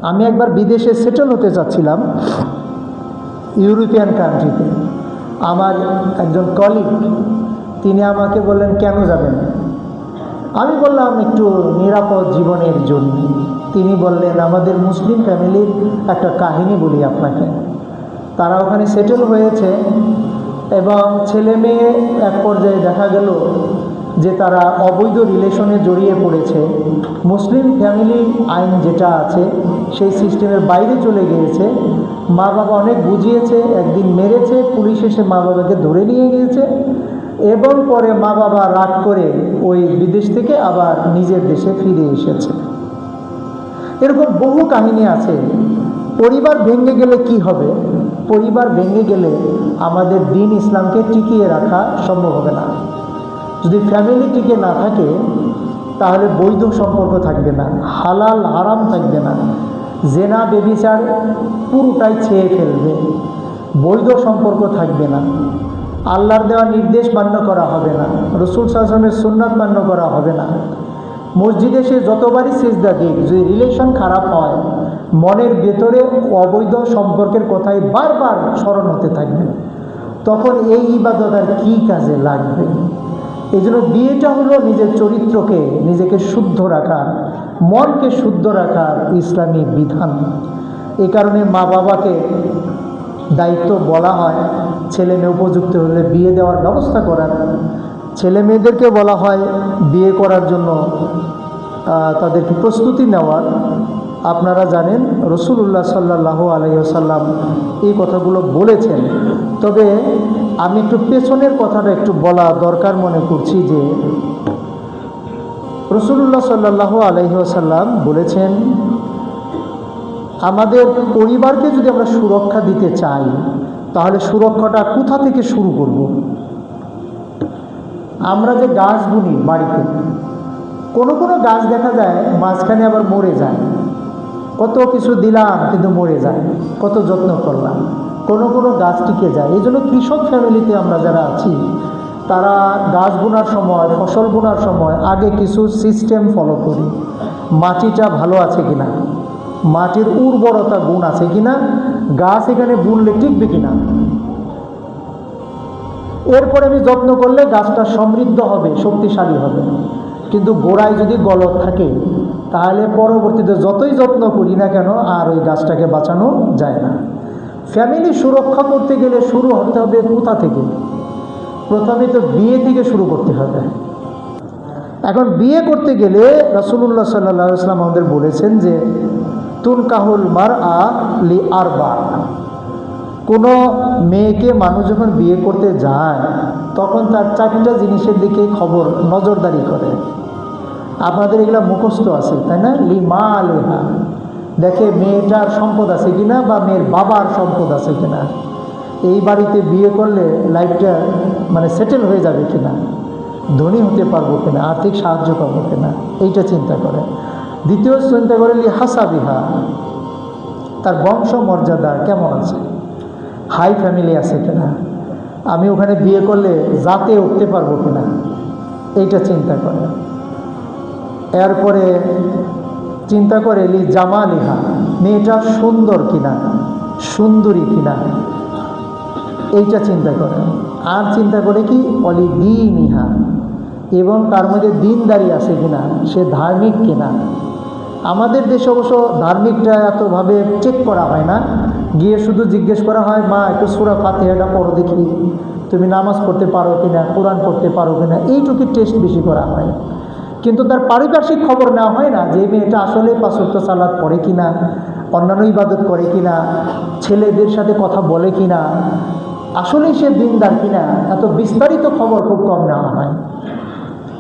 আমি একবার বিদেশে সেটেল হতে চাচ্ছিলাম, ইউরোপিয়ান কান্ট্রিতে। আমার একজন কলিগ, তিনি আমাকে বললেন, কেন যাবেন? আমি বললাম, একটু নিরাপদ জীবনের জন্য। তিনি বললেন, আমাদের মুসলিম ফ্যামিলির একটা কাহিনী বলি আপনাকে। তারা ওখানে সেটেল হয়েছে এবং ছেলে মেয়ে এক পর্যায়ে দেখা গেল যে তারা অবৈধ রিলেশনে জড়িয়ে পড়েছে। মুসলিম ফ্যামিলি আইন যেটা আছে সেই সিস্টেমের বাইরে চলে গিয়েছে। মা বাবা অনেক বুঝিয়েছে, একদিন মেরেছে, পুলিশ এসে মা বাবাকে ধরে নিয়ে গিয়েছে এবং পরে মা বাবা রাগ করে ওই বিদেশ থেকে আবার নিজের দেশে ফিরে এসেছে। এরকম বহু কাহিনী আছে। পরিবার ভেঙে গেলে কি হবে? পরিবার ভেঙে গেলে আমাদের দ্বীন ইসলামকে টিকিয়ে রাখা সম্ভব হবে না। যদি ফ্যামিলি টিকে না থাকে তাহলে বৈধ সম্পর্ক থাকবে না, হালাল হারাম থাকবে না, জেনা বেবিচার পুরোটাই ছেয়ে ফেলবে, বৈধ সম্পর্ক থাকবে না, আল্লাহর দেওয়া নির্দেশ মান্য করা হবে না, রাসূল সাল্লাল্লাহু আলাইহি ওয়াসাল্লামের সুন্নাত মান্য করা হবে না। মসজিদে সে যতবারই সিজদা দিক, যদি রিলেশন খারাপ হয়, মনের ভেতরে অবৈধ সম্পর্কের কথাই বারবার স্মরণ হতে থাকবে। তখন এই ইবাদত আর কী কাজে লাগবে? এই জন্য বিয়েটা হলো নিজের চরিত্রকে, নিজেকে শুদ্ধ রাখার, মনকে শুদ্ধ রাখার ইসলামী বিধান। এই কারণে মা বাবাকে দায়িত্ব বলা হয় ছেলে মেয়ে উপযুক্ত হলে বিয়ে দেওয়ার ব্যবস্থা করার। ছেলে মেয়েদেরকে বলা হয় বিয়ে করার জন্য তাদেরকে প্রস্তুতি নেওয়ার। আপনারা জানেন রাসূলুল্লাহ সাল্লাল্লাহু আলাইহি ওয়াসাল্লাম এই কথাগুলো বলেছেন। তবে আমি একটু পেছনের কথাটা একটু বলা দরকার মনে করছি যে রাসূলুল্লাহ সাল্লাল্লাহু আলাইহি ওয়াসাল্লাম বলেছেন, আমাদের পরিবারকে যদি আমরা সুরক্ষা দিতে চাই তাহলে সুরক্ষাটা কোথা থেকে শুরু করব? আমরা যে গাছ বুনি বাড়িতে, কোনো কোনো গাছ দেখা যায় মাঝখানে আবার মরে যায়। কত কিছু দিলাম কিন্তু মরে যায়, কত যত্ন করলাম, কোনো কোনো গাছ টিকে যায়। এই জন্য কৃষক ফ্যামিলিতে আমরা যারা আছি তারা গাছ বোনার সময়, ফসল বোনার সময় আগে কিছু সিস্টেম ফলো করি। মাটিটা ভালো আছে কিনা, মাটির উর্বরতা গুণ আছে কিনা, গাছ এখানে বুনলে টিকবে কিনা, এরপরে আমি যত্ন করলে গাছটা সমৃদ্ধ হবে, শক্তিশালী হবে। কিন্তু গোড়ায় যদি গলদ থাকে তাহলে পরবর্তীতে যতই যত্ন করি না কেন আর ওই গাছটাকে বাঁচানো যায় না। ফ্যামিলি সুরক্ষা করতে গেলে শুরু হতে হবে কোথা থেকে? প্রথমে তো বিয়ে থেকে শুরু করতে হবে। এখন বিয়ে করতে গেলে রাসূলুল্লাহ সাল্লাল্লাহু আলাইহি ওয়াসাল্লাম আমাদের বলেছেন যে তুনকাহুল মারআ লি আরবা। কোনো মেয়েকে মানুষ যখন বিয়ে করতে যায় তখন তার চারটা জিনিসের দিকে নজরদারি করে। আপনাদের এগুলো মুখস্থ আছে তাই না? লি মা আলেহা, দেখে মেয়েটার সম্পদ আছে কিনা বা মেয়ের বাবার সম্পদ আছে কিনা, এই বাড়িতে বিয়ে করলে লাইফটা সেটেল হয়ে যাবে কিনা, ধনী হতে পারবো কিনা, আর্থিক সাহায্য পাবো কিনা, এইটা চিন্তা করে। দ্বিতীয় চিন্তা করে লি হাসাবিহা, তার বংশ মর্যাদা কেমন আছে, হাই ফ্যামিলি আছে কিনা, আমি ওখানে বিয়ে করলে জাতে উঠতে পারবো কিনা, এইটা চিন্তা করে। এরপরে চিন্তা করে লি জামালিহা, মেয়েটা সুন্দর কিনা, সুন্দরী কিনা, এইটা চিন্তা করে। আর চিন্তা করে কি অলি দীনিহা, এবং তার মধ্যে দিনদারি আছে কিনা, সে ধার্মিক কিনা। আমাদের দেশে অবশ্য ধার্মিকটা এতভাবে চেক করা হয় না, গিয়ে শুধু জিজ্ঞেস করা হয়, মা একটু সূরা ফাতিহাটা পড়ো দেখি, তুমি নামাজ পড়তে পারো কিনা, কোরআন পড়তে পারো কিনা, এইটুকু টেস্ট বেশি করা হয়। কিন্তু তার পারিপার্শ্বিক খবর নেওয়া হয় না যে মেয়েটা আসলে 5 ওয়াক্ত সালাত পড়ে কিনা, অন্যান্য ইবাদত করে কিনা, ছেলেদের সাথে কথা বলে কিনা, আসলেই সে দিনদার কিনা, এত বিস্তারিত খবর খুব কম নেওয়া হয়।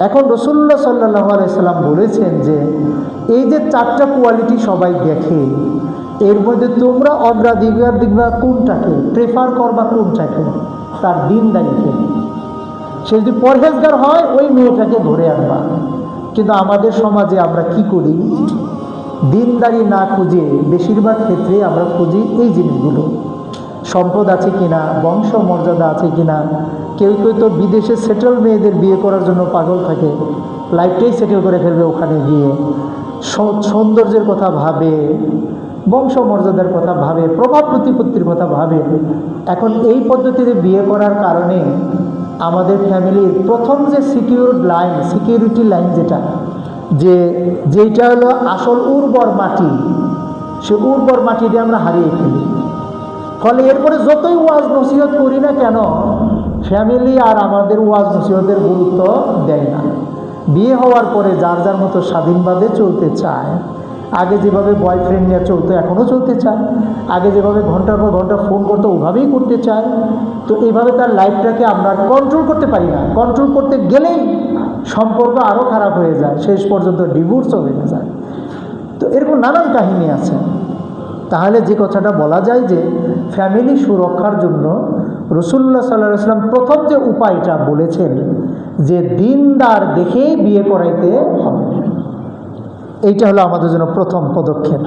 এখন রাসূলুল্লাহ সাল্লাল্লাহু আলাইহি সাল্লাম বলেছেন যে এই যে 4টা কোয়ালিটি সবাই দেখে, এর মধ্যে তোমরা অগ্রাধিকার দিবা কোনটাকে, প্রেফার করবা কোনটাকে? তার দিনদারিকে। সে যদি পরহেজগার হয় ওই মেয়েটাকে ধরে আনবা। কিন্তু আমাদের সমাজে আমরা কি করি? দিনদারি না খুঁজে বেশিরভাগ ক্ষেত্রে আমরা খুঁজি এই জিনিসগুলো, সম্পদ আছে কিনা, বংশ মর্যাদা আছে কিনা। কেউ কেউ তো বিদেশে সেটেল মেয়েদের বিয়ে করার জন্য পাগল থাকে, লাইফটাই সেটেল করে ফেলবে ওখানে গিয়ে, সৌন্দর্যের কথা ভাবে, বংশমর্যাদার কথা ভাবে, প্রভাব প্রতিপত্তির কথা ভাবে। এখন এই পদ্ধতিতে বিয়ে করার কারণে আমাদের ফ্যামিলির প্রথম যে সিকিউরিটি লাইন যেটা হলো আসল উর্বর মাটি, সে উর্বর মাটিটা আমরা হারিয়ে ফেলি। ফলে এরপরে যতই ওয়াজ নসিহত করি না কেন, ফ্যামিলি আর আমাদের ওয়াজ নসিহতের গুরুত্ব দেয় না। বিয়ে হওয়ার পরে যার যার মতো স্বাধীনভাবে চলতে চায়। আগে যেভাবে বয়ফ্রেন্ড নিয়ে চলতো এখনও চলতে চায়, আগে যেভাবে ঘন্টার পর ঘন্টা ফোন করতো ওভাবেই করতে চায়। তো এইভাবে তার লাইফটাকে আমরা কন্ট্রোল করতে পারি না। কন্ট্রোল করতে গেলেই সম্পর্ক আরও খারাপ হয়ে যায়, শেষ পর্যন্ত ডিভোর্সও হয়ে যায়। তো এরকম নানান কাহিনী আছে। তাহলে যে কথাটা বলা যায় যে ফ্যামিলি সুরক্ষার জন্য রাসূলুল্লাহ সাল্লাল্লাহু আলাইহি ওয়াসাল্লাম প্রথম যে উপায়টা বলেছেন যে দিনদার দেখে বিয়ে করাইতে হবে, এইটা হলো আমাদের জন্য প্রথম পদক্ষেপ।